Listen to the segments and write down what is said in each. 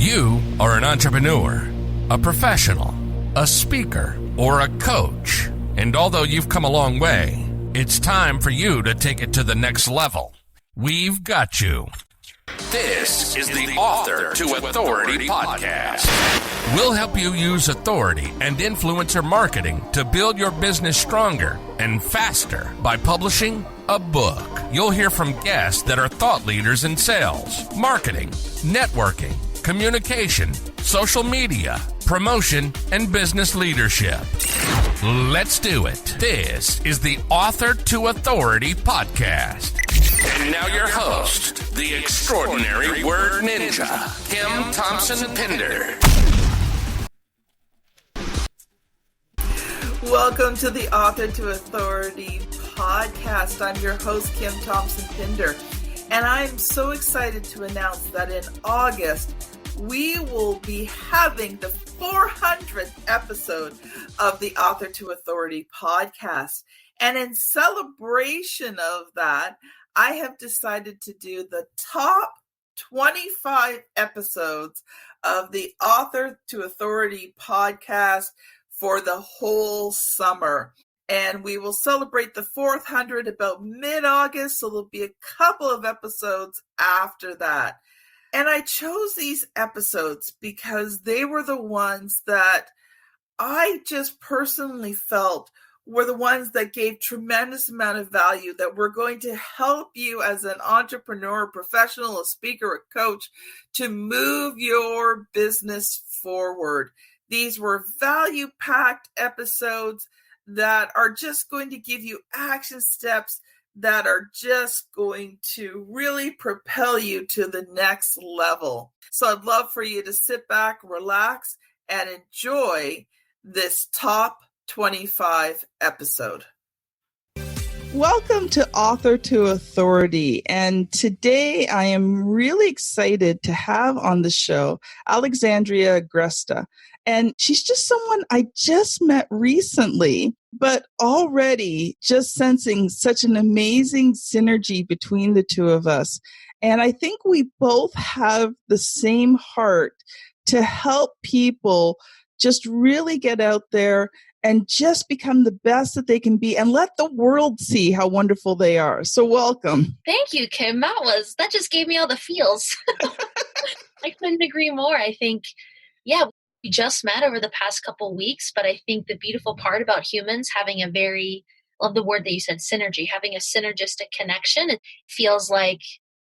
You are an entrepreneur, a professional, a speaker, or a coach. And although you've come a long way, it's time for you to take it to the next level. We've got you. This is the Author to Authority podcast. We'll help you use authority and influencer marketing to build your business stronger and faster by publishing a book. You'll hear from guests that are thought leaders in sales, marketing, networking, communication, social media, promotion, and business leadership. Let's do it. This is the Author to Authority podcast. And now your host, the extraordinary word ninja, Kim Thompson-Pinder. Welcome to the Author to Authority podcast. I'm your host, Kim Thompson-Pinder, and I'm so excited to announce that in August, we will be having the 400th episode of the Author to Authority podcast. And in celebration of that, I have decided to do the top 25 episodes of the Author to Authority podcast for the whole summer. And we will celebrate the 400 about mid-August, so there'll be a couple of episodes after that. And I chose these episodes because they were the ones that I just personally felt were the ones that gave tremendous amount of value, that were going to help you as an entrepreneur, a professional, a speaker, a coach to move your business forward. These were value-packed episodes that are just going to give you action steps that are just going to really propel you to the next level. So I'd love for you to sit back, relax, and enjoy this top 25 episode. Welcome to Author to Authority. And today I am really excited to have on the show Alexandria Agresta. And she's just someone I just met recently, but already just sensing such an amazing synergy between the two of us. And I think we both have the same heart to help people just really get out there and just become the best that they can be and let the world see how wonderful they are. So welcome. Thank you, Kim. That just gave me all the feels. I couldn't agree more. I think, we just met over the past couple weeks, but I think the beautiful part about humans having love the word that you said, synergy, having a synergistic connection. It feels like,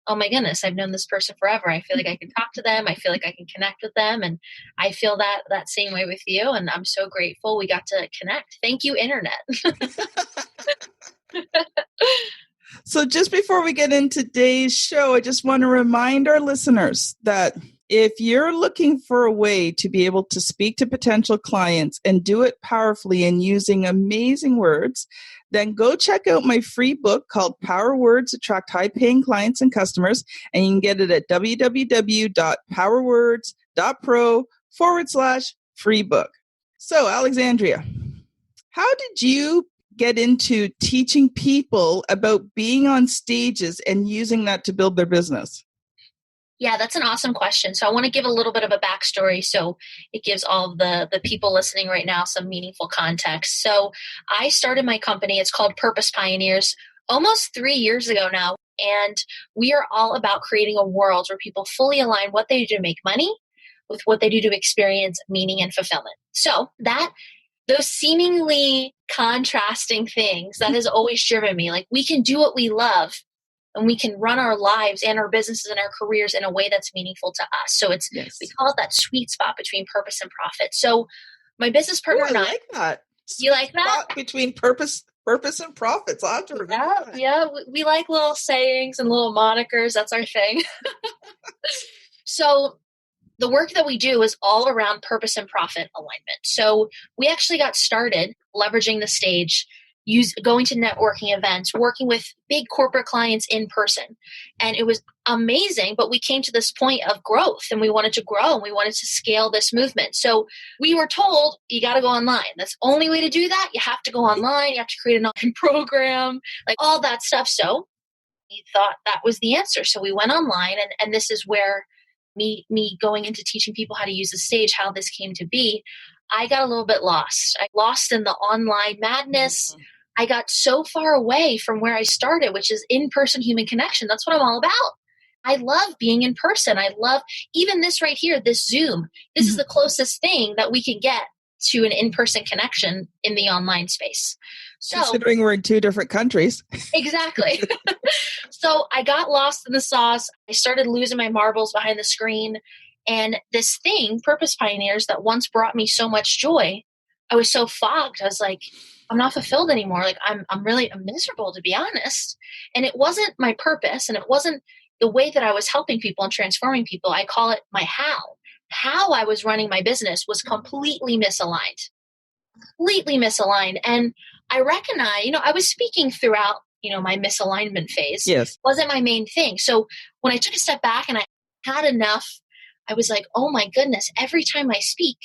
oh my goodness, I've known this person forever. I feel like I can talk to them. I feel like I can connect with them. And I feel that same way with you. And I'm so grateful we got to connect. Thank you, Internet. So just before we get into today's show, I just want to remind our listeners that if you're looking for a way to be able to speak to potential clients and do it powerfully and using amazing words, then go check out my free book called Power Words Attract High-Paying Clients and Customers, and you can get it at www.powerwords.pro/free book. So, Alexandria, how did you get into teaching people about being on stages and using that to build their business? Yeah, that's an awesome question. So I want to give a little bit of a backstory so it gives all of the people listening right now some meaningful context. So I started my company. It's called Purpose Pioneers almost 3 years ago now. And we are all about creating a world where people fully align what they do to make money with what they do to experience meaning and fulfillment. So those seemingly contrasting things, that has always driven me. Like, we can do what we love, and we can run our lives and our businesses and our careers in a way that's meaningful to us. So we call it that sweet spot between purpose and profit. So my business partner and I like that. You like that? Spot between purpose and profits. I'll have to remember that. Yeah. We like little sayings and little monikers. That's our thing. So the work that we do is all around purpose and profit alignment. So we actually got started leveraging the stage, going to networking events, working with big corporate clients in person. And it was amazing, but we came to this point of growth, and we wanted to grow and we wanted to scale this movement. So we were told, you got to go online. That's the only way to do that. You have to go online. You have to create an online program, like all that stuff. So we thought that was the answer. So we went online, and this is where me going into teaching people how to use the stage, how this came to be, I got a little bit lost. I lost in the online madness. I got so far away from where I started, which is in-person human connection. That's what I'm all about. I love being in person. I love even this right here, this Zoom. This is the closest thing that we can get to an in-person connection in the online space. So, considering we're in 2 different countries. Exactly. So I got lost in the sauce. I started losing my marbles behind the screen. And this thing, Purpose Pioneers, that once brought me so much joy, I was so fogged. I was like, I'm not fulfilled anymore. Like I'm miserable, to be honest. And it wasn't my purpose, and it wasn't the way that I was helping people and transforming people. I call it my how. How I was running my business was completely misaligned. And I recognize, I was speaking throughout, my misalignment phase. Yes. Wasn't my main thing. So when I took a step back and I had enough, I was like, oh my goodness, every time I speak,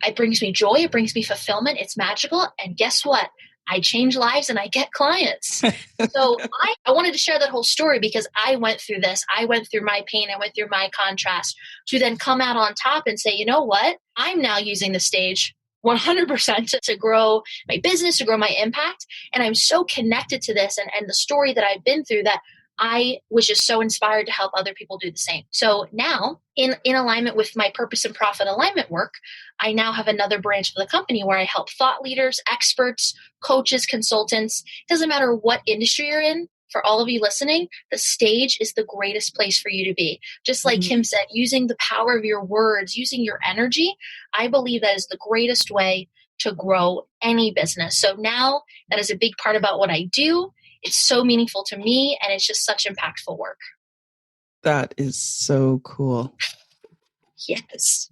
it brings me joy. It brings me fulfillment. It's magical. And guess what? I change lives and I get clients. So I wanted to share that whole story because I went through this. I went through my pain. I went through my contrast to then come out on top and say, you know what? I'm now using the stage 100% to grow my business, to grow my impact. And I'm so connected to this and the story that I've been through that I was just so inspired to help other people do the same. So now, in alignment with my purpose and profit alignment work, I now have another branch of the company where I help thought leaders, experts, coaches, consultants. It doesn't matter what industry you're in. For all of you listening, the stage is the greatest place for you to be. Just like Kim said, using the power of your words, using your energy, I believe that is the greatest way to grow any business. So now that is a big part about what I do. It's so meaningful to me, and it's just such impactful work. That is so cool. Yes,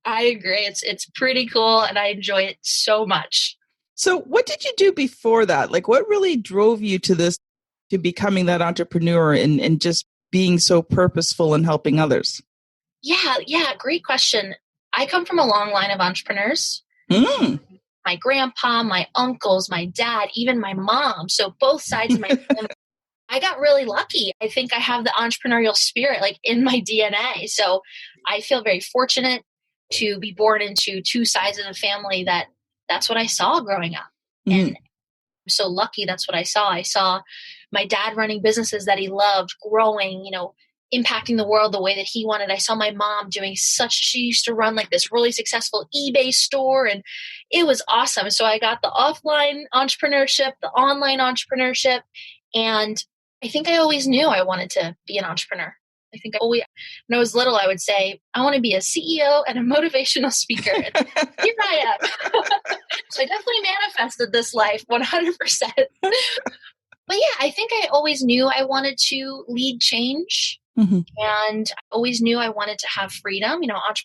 I agree. It's pretty cool, and I enjoy it so much. So what did you do before that? Like, what really drove you to this, to becoming that entrepreneur and just being so purposeful in helping others? Yeah, great question. I come from a long line of entrepreneurs. My grandpa, my uncles, my dad, even my mom. So both sides of my family. I got really lucky. I think I have the entrepreneurial spirit like in my DNA. So I feel very fortunate to be born into 2 sides of the family that's what I saw growing up. And I'm so lucky that's what I saw. I saw my dad running businesses that he loved, growing, impacting the world the way that he wanted. I saw my mom she used to run like this really successful eBay store, and it was awesome. So I got the offline entrepreneurship, the online entrepreneurship, and I think I always knew I wanted to be an entrepreneur. I think when I was little, I would say, I want to be a CEO and a motivational speaker. And here I am. So I definitely manifested this life 100%. But yeah, I think I always knew I wanted to lead change. And I always knew I wanted to have freedom.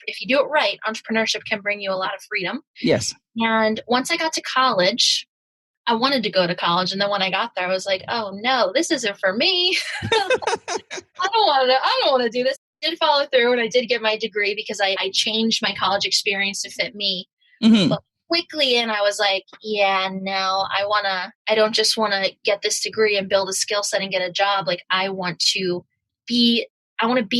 If you do it right, entrepreneurship can bring you a lot of freedom. Yes. And once I got to college, I wanted to go to college. And then when I got there, I was like, oh no, this isn't for me. I don't want to do this. I did follow through and I did get my degree because I changed my college experience to fit me. But quickly I was like, yeah, no, I don't just want to get this degree and build a skill set and get a job. Like I want to be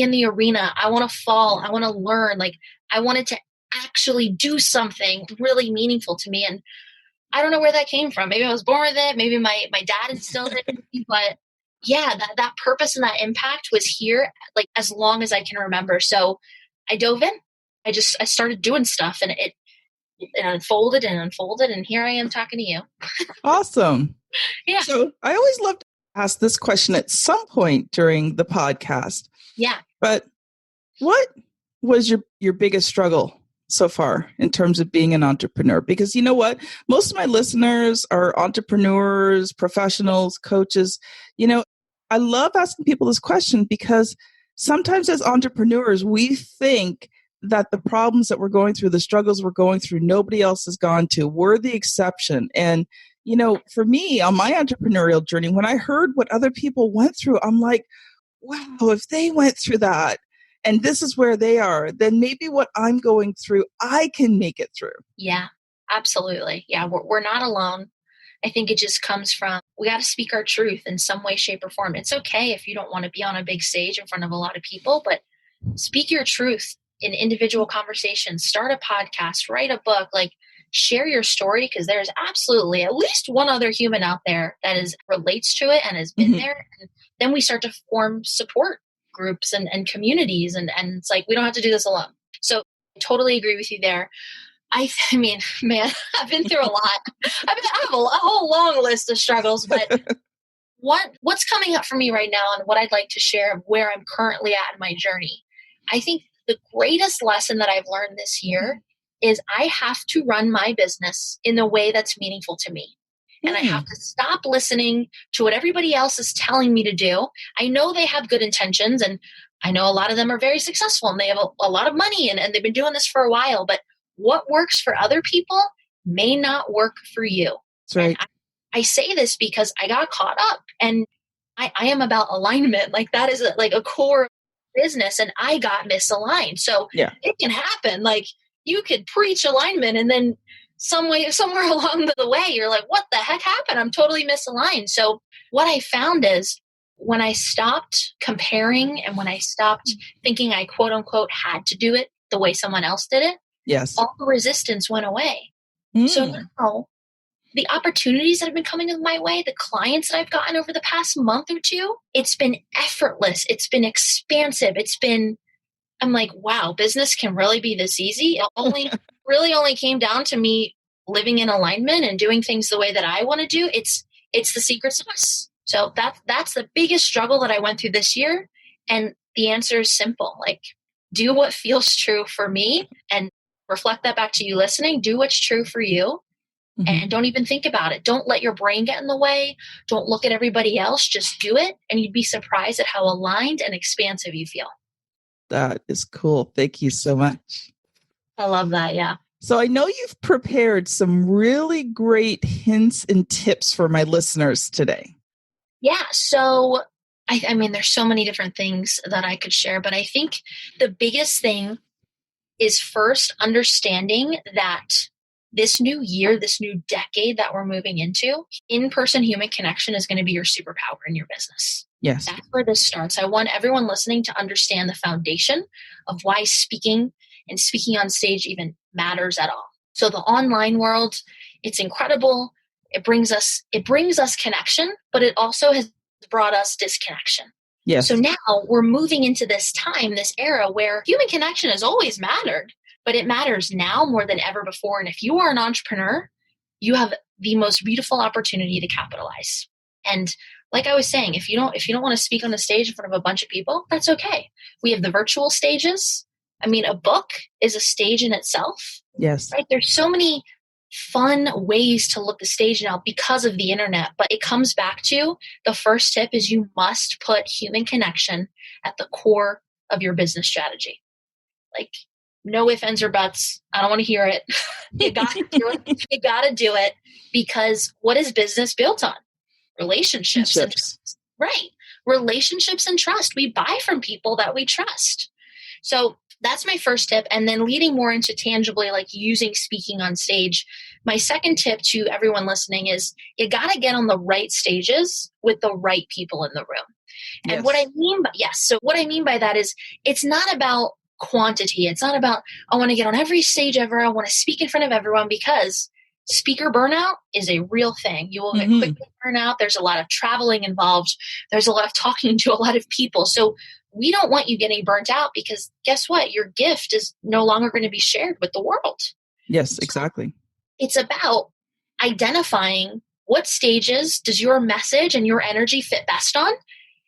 in the arena. I want to fall. I want to learn. Like I wanted to actually do something really meaningful to me. And I don't know where that came from. Maybe I was born with it. Maybe my dad instilled it in me. But yeah, that purpose and that impact was here like as long as I can remember. So I dove in. I started doing stuff, and it unfolded and unfolded. And here I am talking to you. Awesome. Yeah. So I always love to ask this question at some point during the podcast. Yeah. But what was your biggest struggle so far in terms of being an entrepreneur? Because you know what? Most of my listeners are entrepreneurs, professionals, coaches. I love asking people this question because sometimes as entrepreneurs, we think that the problems that we're going through, the struggles we're going through, nobody else has gone to. We're the exception. And, for me on my entrepreneurial journey, when I heard what other people went through, I'm like, wow, if they went through that, and this is where they are, then maybe what I'm going through, I can make it through. Yeah, absolutely. Yeah, we're not alone. I think it just comes from, we got to speak our truth in some way, shape, or form. It's okay if you don't want to be on a big stage in front of a lot of people, but speak your truth in individual conversations, start a podcast, write a book, like share your story, because there's absolutely at least one other human out there that relates to it and has been there. And then we start to form support groups and communities. And it's like, we don't have to do this alone. So I totally agree with you there. I mean, man, I've been through a lot. I have a whole long list of struggles, but what's coming up for me right now and what I'd like to share of where I'm currently at in my journey. I think the greatest lesson that I've learned this year is I have to run my business in a way that's meaningful to me. And I have to stop listening to what everybody else is telling me to do. I know they have good intentions, and I know a lot of them are very successful and they have a lot of money and they've been doing this for a while, but what works for other people may not work for you. That's right. And I say this because I got caught up, and I am about alignment. Like that is a core business, and I got misaligned. So it can happen. Like you could preach alignment and then somewhere along the way, you're like, what the heck happened? I'm totally misaligned. So what I found is when I stopped comparing and when I stopped thinking I quote unquote had to do it the way someone else did it, all the resistance went away. So now the opportunities that have been coming my way, the clients that I've gotten over the past month or two, it's been effortless. It's been expansive. I'm like, wow, business can really be this easy. It only came down to me living in alignment and doing things the way that I want to do. It's the secret sauce. So that's the biggest struggle that I went through this year. And the answer is simple. Like, do what feels true for me and reflect that back to you listening. Do what's true for you. And don't even think about it. Don't let your brain get in the way. Don't look at everybody else. Just do it. And you'd be surprised at how aligned and expansive you feel. That is cool. Thank you so much. I love that. Yeah. So I know you've prepared some really great hints and tips for my listeners today. Yeah. So, I mean, there's so many different things that I could share, but I think the biggest thing is first understanding that this new year, this new decade that we're moving into, in-person human connection is going to be your superpower in your business. Yes. That's where this starts. I want everyone listening to understand the foundation of why speaking and speaking on stage even matters at all. So the online world, it's incredible. It brings us connection, but it also has brought us disconnection. Yes. So now we're moving into this time, this era where human connection has always mattered, but it matters now more than ever before. And if you are an entrepreneur, you have the most beautiful opportunity to capitalize. And like I was saying, if you don't want to speak on a stage in front of a bunch of people, that's okay. We have the virtual stages. I mean, a book is a stage in itself. Yes. Right? There's so many fun ways to look the stage now because of the internet. But it comes back to the first tip is you must put human connection at the core of your business strategy. Like, no ifs, ands, or buts. I don't want to hear it. You got to do it. You got to do it because what is business built on? Relationships. And trust. Right. Relationships and trust. We buy from people that we trust. So that's my first tip. And then leading more into tangibly, like using speaking on stage. My second tip to everyone listening is you got to get on the right stages with the right people in the room. And what I mean by that is it's not about quantity. It's not about, I want to get on every stage ever. I want to speak in front of everyone, because speaker burnout is a real thing. You will get quickly burn out. There's a lot of traveling involved. There's a lot of talking to a lot of people. So we don't want you getting burnt out, because guess what? Your gift is no longer going to be shared with the world. Yes, exactly. It's about identifying what stages does your message and your energy fit best on,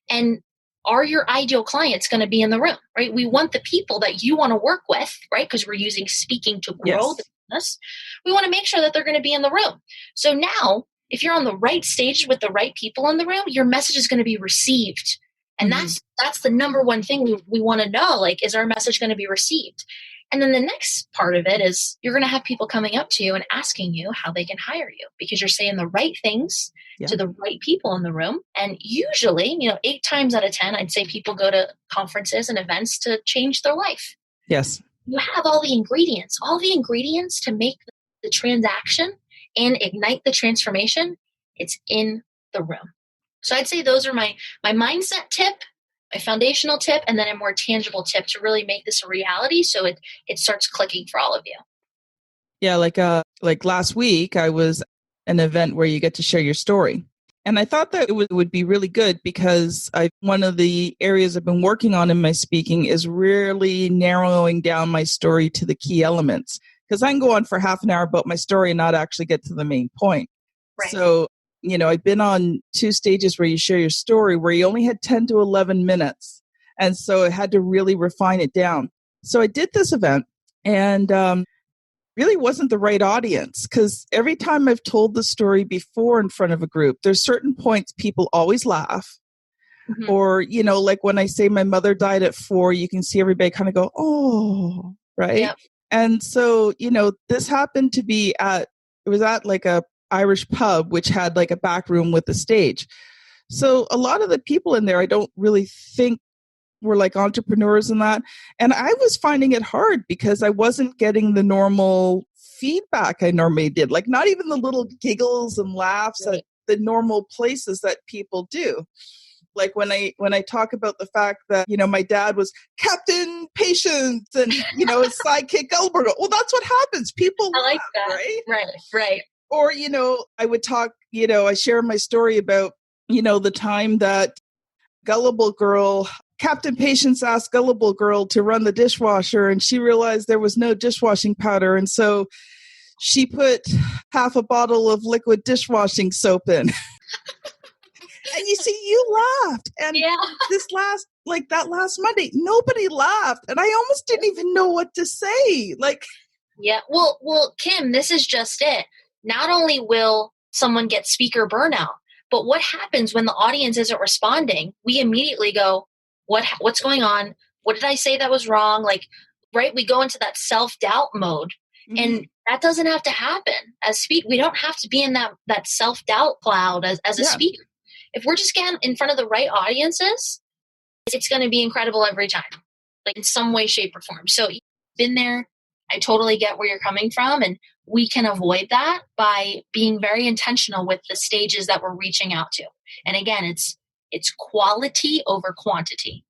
and are your ideal clients going to be in the room, right? We want the people that you want to work with, right? Because we're using speaking to grow the business. We want to make sure that they're going to be in the room. So now, if you're on the right stage with the right people in the room, your message is going to be received. And that's the number one thing we want to know, like, is our message going to be received? And then the next part of it is you're going to have people coming up to you and asking you how they can hire you, because you're saying the right things to the right people in the room. And usually, 8 times out of 10, I'd say people go to conferences and events to change their life. Yes. You have all the ingredients to make the transaction and ignite the transformation. It's in the room. So I'd say those are my mindset tip, a foundational tip and then a more tangible tip to really make this a reality so it starts clicking for all of you. Yeah, like last week I was at an event where you get to share your story. And I thought that it would be really good because one of the areas I've been working on in my speaking is really narrowing down my story to the key elements. Because I can go on for half an hour about my story and not actually get to the main point. Right. So, I've been on 2 stages where you share your story where you only had 10 to 11 minutes. And so I had to really refine it down. So I did this event and really wasn't the right audience because every time I've told the story before in front of a group, there's certain points people always laugh. Mm-hmm. Or, like when I say my mother died at 4, you can see everybody kind of go, oh, right. Yep. And so, this happened to be it was at like a Irish pub, which had like a back room with a stage. So a lot of the people in there, I don't really think were like entrepreneurs and that. And I was finding it hard because I wasn't getting the normal feedback I normally did, like not even the little giggles and laughs at the normal places that people do. Like when I talk about the fact that, my dad was Captain Patience and, his sidekick Gulliver. Well, that's what happens. People I like laugh, that. Right. Or, I would talk, I share my story about, the time that Gullible Girl, Captain Patience asked Gullible Girl to run the dishwasher and she realized there was no dishwashing powder. And so she put half a bottle of liquid dishwashing soap in. And you see, you laughed. And that last Monday, nobody laughed. And I almost didn't even know what to say. Yeah. Well, Kim, this is just it. Not only will someone get speaker burnout, but what happens when the audience isn't responding? We immediately go, what's going on? What did I say that was wrong? Right? We go into that self-doubt mode. Mm-hmm. And that doesn't have to happen. We don't have to be in that self-doubt cloud as a speaker. If we're just getting in front of the right audiences, it's going to be incredible every time, in some way, shape, or form. So you've been there. I totally get where you're coming from. And we can avoid that by being very intentional with the stages that we're reaching out to. And again, it's quality over quantity.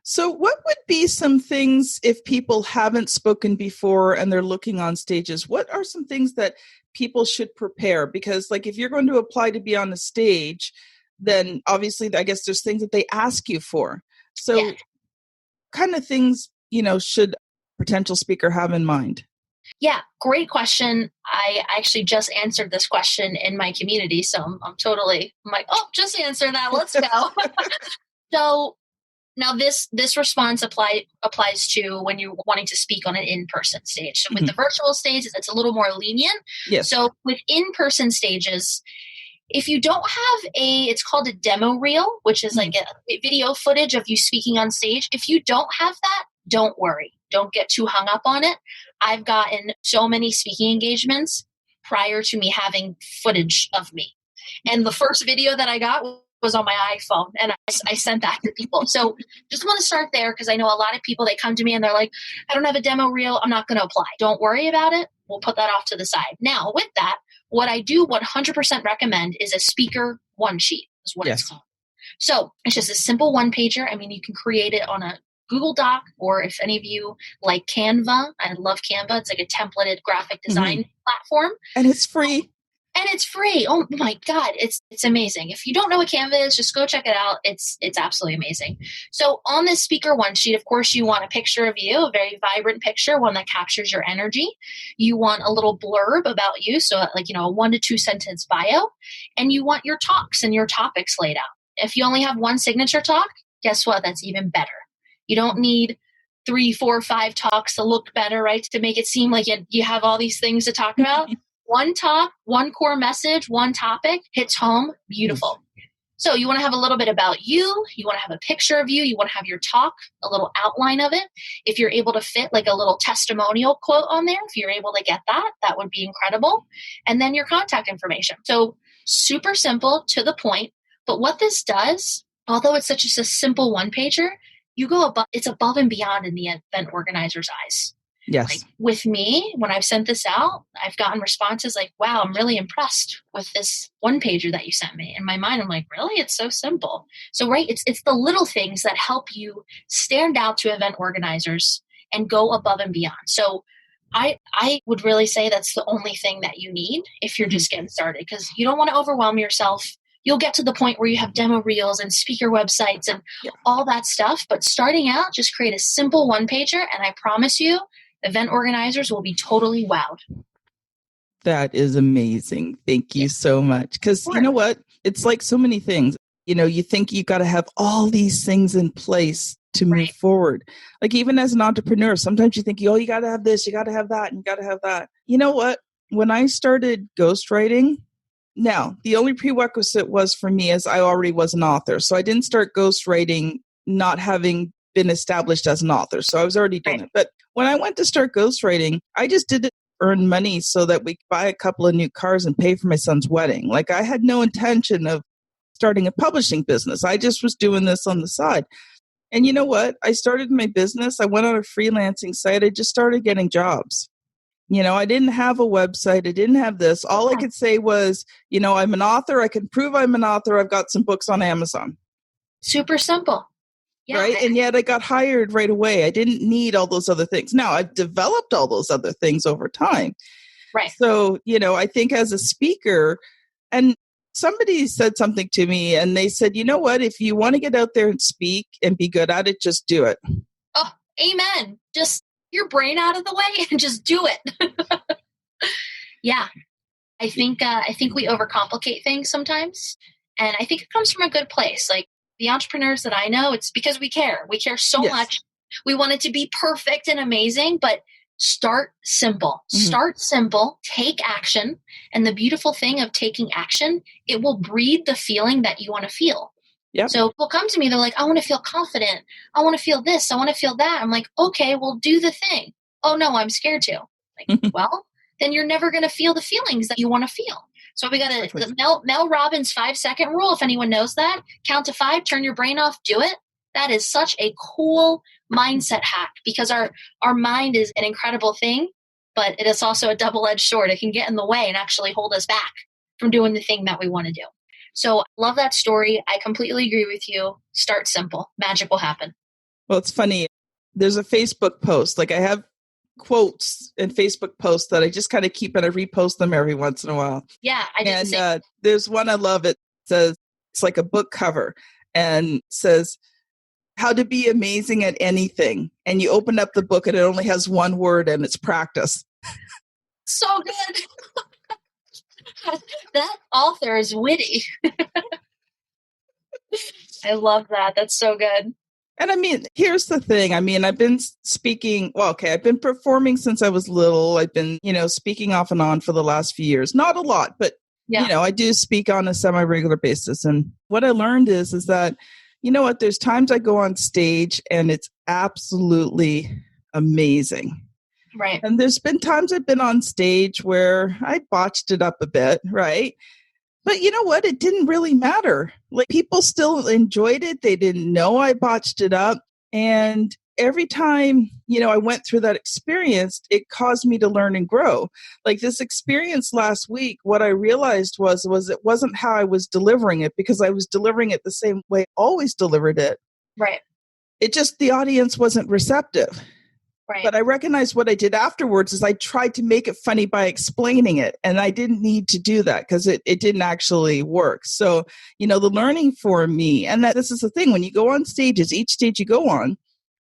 So what would be some things if people haven't spoken before and they're looking on stages? What are some things that people should prepare? Because if you're going to apply to be on a stage, then obviously I guess there's things that they ask you for. So kind of things, should a potential speaker have in mind? Yeah, great question. I actually just answered this question in my community. So I'm like, oh, just answer that. Let's go. So now this response applies to when you're wanting to speak on an in-person stage. So with the virtual stages, it's a little more lenient. Yes. So with in-person stages, if you don't have it's called a demo reel, which is like a video footage of you speaking on stage. If you don't have that, don't worry. Don't get too hung up on it. I've gotten so many speaking engagements prior to me having footage of me. And the first video that I got was on my iPhone, and I sent that to people. So just want to start there because I know a lot of people, they come to me and they're like, I don't have a demo reel. I'm not going to apply. Don't worry about it. We'll put that off to the side. Now, with that, what I do 100% recommend is a speaker one sheet is what it's called. So it's just a simple one pager. I mean, you can create it on a Google Doc, or if any of you like Canva, I love Canva. It's like a templated graphic design platform. And it's free. Oh my God, it's amazing. If you don't know what Canva is, just go check it out. It's absolutely amazing. So on this speaker one sheet, of course, you want a picture of you, a very vibrant picture, one that captures your energy. You want a little blurb about you, so a 1 to 2 sentence bio, and you want your talks and your topics laid out. If you only have one signature talk, guess what? That's even better. You don't need 3, 4, 5 talks to look better, right? To make it seem like you have all these things to talk about. One talk, one core message, one topic hits home. Beautiful. So you want to have a little bit about you. You want to have a picture of you. You want to have your talk, a little outline of it. If you're able to fit like a little testimonial quote on there, if you're able to get that, that would be incredible. And then your contact information. So super simple, to the point. But what this does, although it's such a simple one pager, it's above and beyond in the event organizer's eyes. Yes. Like with me, when I've sent this out, I've gotten responses like, wow, I'm really impressed with this one pager that you sent me. In my mind, I'm like, really? It's so simple. So, right, it's the little things that help you stand out to event organizers and go above and beyond. So I would really say that's the only thing that you need if you're just getting started, because you don't want to overwhelm yourself. You'll get to the point where you have demo reels and speaker websites and all that stuff. But starting out, just create a simple one pager. And I promise you, event organizers will be totally wowed. That is amazing. Thank you so much. Because you know what? It's like so many things. You think you got to have all these things in place to move forward. Like even as an entrepreneur, sometimes you think, you got to have this, you got to have that, and you got to have that. You know what? When I started ghostwriting, now the only prerequisite was for me is I already was an author. So I didn't start ghostwriting not having been established as an author. So I was already doing it. But when I went to start ghostwriting, I just did it to earn money so that we could buy a couple of new cars and pay for my son's wedding. Like I had no intention of starting a publishing business. I just was doing this on the side. And you know what? I started my business. I went on a freelancing site. I just started getting jobs. I didn't have a website. I didn't have this. All I could say was, I'm an author. I can prove I'm an author. I've got some books on Amazon. Super simple. Yeah. Right. And yet I got hired right away. I didn't need all those other things. Now I've developed all those other things over time. Right. So, I think as a speaker, and somebody said something to me and they said, you know what, if you want to get out there and speak and be good at it, just do it. Oh, amen. Just your brain out of the way and just do it. Yeah. I think we overcomplicate things sometimes. And I think it comes from a good place. Like the entrepreneurs that I know, it's because we care. We care so much. We want it to be perfect and amazing, but start simple. Start simple, take action. And the beautiful thing of taking action, it will breed the feeling that you want to feel. Yep. So people come to me, they're like, I want to feel confident. I want to feel this. I want to feel that. I'm like, okay, well, do the thing. Oh, no, I'm scared to. Like, well, then you're never going to feel the feelings that you want to feel. So we got the Mel Robbins 5-second rule. If anyone knows that, count to 5, turn your brain off, do it. That is such a cool mindset hack because our mind is an incredible thing, but it is also a double-edged sword. It can get in the way and actually hold us back from doing the thing that we want to do. So love that story. I completely agree with you. Start simple. Magic will happen. Well, it's funny. There's a Facebook post. Like I have quotes and Facebook posts that I just kind of keep and I repost them every once in a while. Yeah, I did the same. And there's one I love. It says, it's like a book cover and says, how to be amazing at anything. And you open up the book and it only has one word and it's practice. So good. That author is witty. I love that. That's so good. And I mean, here's the thing. I mean, I've been speaking, I've been performing since I was little. I've been, speaking off and on for the last few years. Not a lot, but, I do speak on a semi-regular basis. And what I learned is that, you know what, there's times I go on stage and it's absolutely amazing. Right. And there's been times I've been on stage where I botched it up a bit, right? But you know what? It didn't really matter. Like people still enjoyed it. They didn't know I botched it up. And every time, I went through that experience, it caused me to learn and grow. Like this experience last week, what I realized was it wasn't how I was delivering it because I was delivering it the same way I always delivered it. Right. It just, the audience wasn't receptive. Right. But I recognized what I did afterwards is I tried to make it funny by explaining it. And I didn't need to do that because it didn't actually work. So, the learning for me, and that this is the thing, when you go on stages, each stage you go on,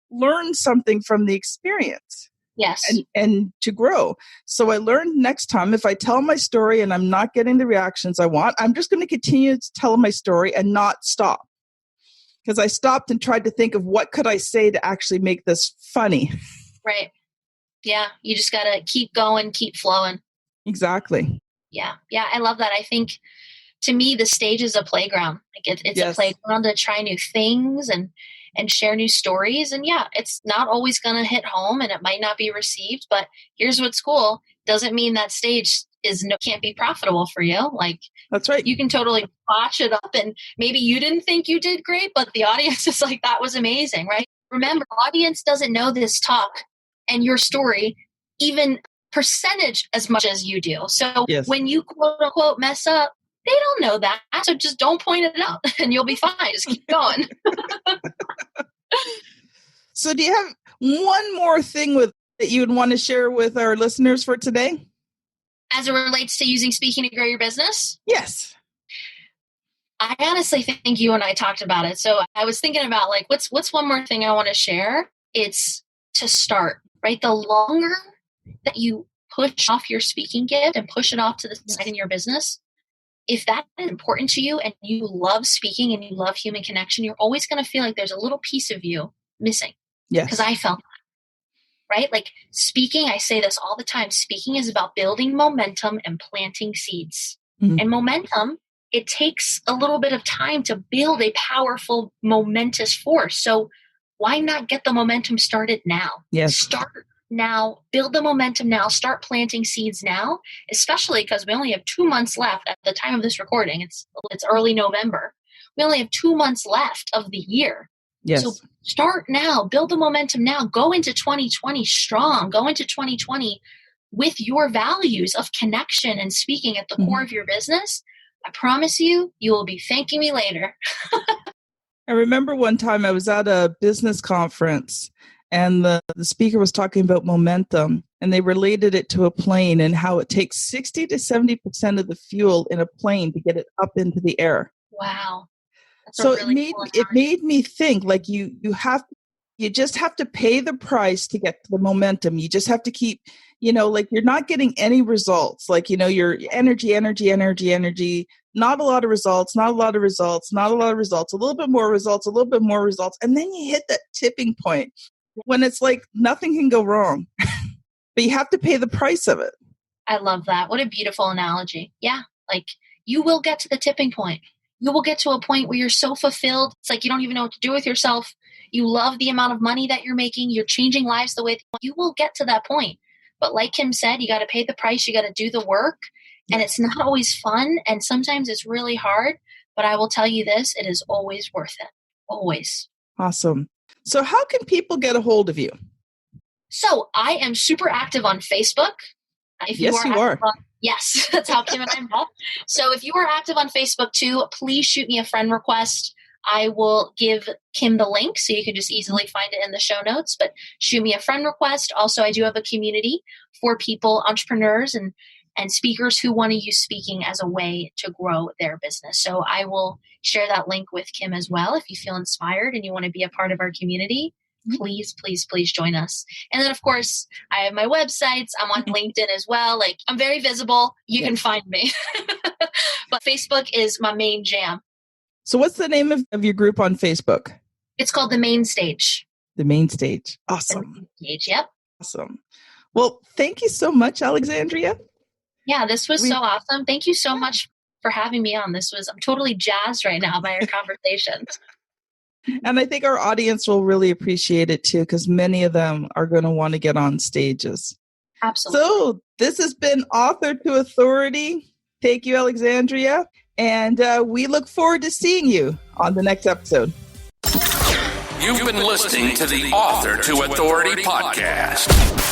learn something from the experience. Yes. And to grow. So I learned next time, if I tell my story and I'm not getting the reactions I want, I'm just going to continue to tell my story and not stop. Because I stopped and tried to think of what could I say to actually make this funny. Right. Yeah. You just got to keep going, keep flowing. Exactly. Yeah. Yeah. I love that. I think to me, the stage is a playground. Like it's a playground to try new things and share new stories. And yeah, it's not always going to hit home and it might not be received, but here's what's cool. Doesn't mean that stage can't be profitable for you. Like that's right. You can totally botch it up and maybe you didn't think you did great, but the audience is like, that was amazing, right? Remember, audience doesn't know this talk and your story even percentage as much as you do. So when you quote unquote mess up, they don't know that. So just don't point it out and you'll be fine. Just keep going. So do you have one more thing that you would want to share with our listeners for today? As it relates to using speaking to grow your business? Yes. I honestly think you and I talked about it. So I was thinking about like, what's one more thing I want to share? It's to start, right? The longer that you push off your speaking gift and push it off to the side in your business, if that is important to you and you love speaking and you love human connection, you're always going to feel like there's a little piece of you missing. Yes. Because I felt that, right? Like speaking, I say this all the time, speaking is about building momentum and planting seeds. Mm-hmm. And momentum, it takes a little bit of time to build a powerful, momentous force. So why not get the momentum started now? Yes. Start now, build the momentum now, start planting seeds now, especially because we only have 2 months left at the time of this recording. It's early November. We only have 2 months left of the year. Yes. So start now, build the momentum now, go into 2020 strong, go into 2020 with your values of connection and speaking at the core of your business. I promise you, you will be thanking me later. I remember one time I was at a business conference and the speaker was talking about momentum, and they related it to a plane and how it takes 60 to 70% of the fuel in a plane to get it up into the air. Wow. So it made me think like you just have to pay the price to get the momentum. You just have to keep, like you're not getting any results. Like, your energy, not a lot of results, a little bit more results. And then you hit that tipping point when it's like nothing can go wrong, but you have to pay the price of it. I love that. What a beautiful analogy. Yeah. Like you will get to the tipping point. You will get to a point where you're so fulfilled. It's like you don't even know what to do with yourself. You love the amount of money that you're making. You're changing lives the way you will get to that point. But like Kim said, you got to pay the price. You got to do the work. And it's not always fun. And sometimes it's really hard. But I will tell you this, it is always worth it. Always. Awesome. So how can people get a hold of you? So I am super active on Facebook. You are. Yes, that's how Kim and I met. So if you are active on Facebook too, please shoot me a friend request. I will give Kim the link so you can just easily find it in the show notes, but shoot me a friend request. Also, I do have a community for people, entrepreneurs and speakers who want to use speaking as a way to grow their business. So I will share that link with Kim as well. If you feel inspired and you want to be a part of our community, please join us. And then, of course, I have my websites. I'm on LinkedIn as well. Like, I'm very visible. You can find me. But Facebook is my main jam. So what's the name of your group on Facebook? It's called The Main Stage. The Main Stage. Awesome. The Main Stage, yep. Awesome. Well, thank you so much, Alexandria. Yeah, this was so awesome. Thank you so much for having me on. I'm totally jazzed right now by our conversation. And I think our audience will really appreciate it too, because many of them are going to want to get on stages. Absolutely. So this has been Author to Authority. Thank you, Alexandria. And we look forward to seeing you on the next episode. You've been listening to the Author to Authority podcast.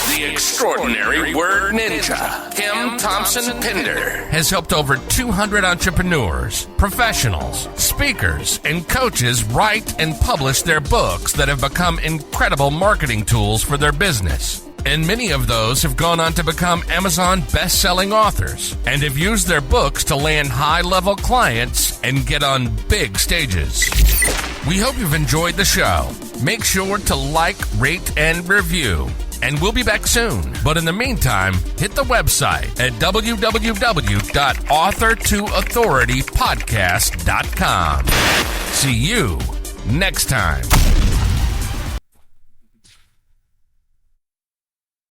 The extraordinary word ninja, Kim Thompson Pinder, has helped over 200 entrepreneurs, professionals, speakers, and coaches write and publish their books that have become incredible marketing tools for their business. And many of those have gone on to become Amazon best-selling authors and have used their books to land high-level clients and get on big stages. We hope you've enjoyed the show. Make sure to like, rate, and review. And we'll be back soon. But in the meantime, hit the website at www.authortoauthoritypodcast.com. See you next time.